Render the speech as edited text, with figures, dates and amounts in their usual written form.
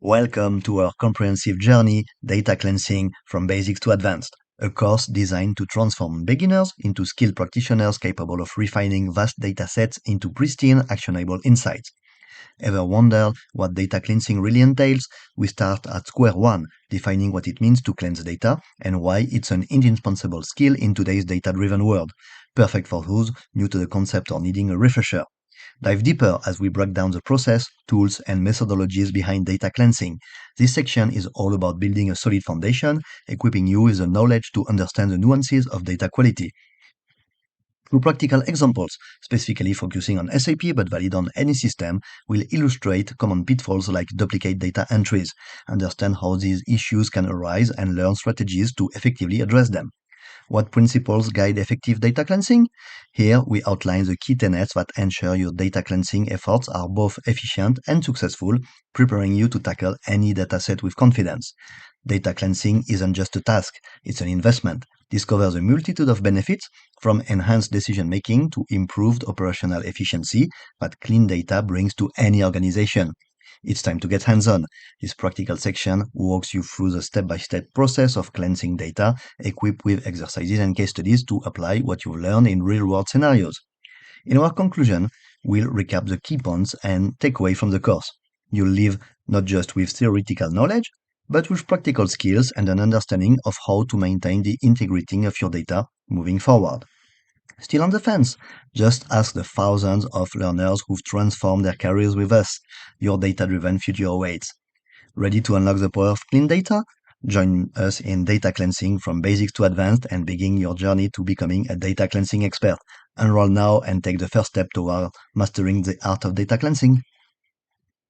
Welcome to our comprehensive journey, Data Cleansing from Basics to Advanced, a course designed to transform beginners into skilled practitioners capable of refining vast datasets into pristine, actionable insights. Ever wondered what data cleansing really entails? We start at square one, defining what it means to cleanse data and why it's an indispensable skill in today's data-driven world, perfect for those new to the concept or needing a refresher. Dive deeper as we break down the process, tools, and methodologies behind data cleansing. This section is all about building a solid foundation, equipping you with the knowledge to understand the nuances of data quality. Through practical examples, specifically focusing on SAP but valid on any system, will illustrate common pitfalls like duplicate data entries, understand how these issues can arise, and learn strategies to effectively address them. What principles guide effective data cleansing? Here, we outline the key tenets that ensure your data cleansing efforts are both efficient and successful, preparing you to tackle any dataset with confidence. Data cleansing isn't just a task, it's an investment. Discover the multitude of benefits, from enhanced decision-making to improved operational efficiency, that clean data brings to any organization. It's time to get hands-on. This practical section walks you through the step-by-step process of cleansing data, equipped with exercises and case studies to apply what you've learned in real-world scenarios. In our conclusion, we'll recap the key points and takeaway from the course. You'll leave not just with theoretical knowledge, but with practical skills and an understanding of how to maintain the integrity of your data moving forward. Still on the fence? Just ask the thousands of learners who've transformed their careers with us. Your data-driven future awaits. Ready to unlock the power of clean data? Join us in data cleansing from basics to advanced and begin your journey to becoming a data cleansing expert. Enroll now and take the first step toward mastering the art of data cleansing.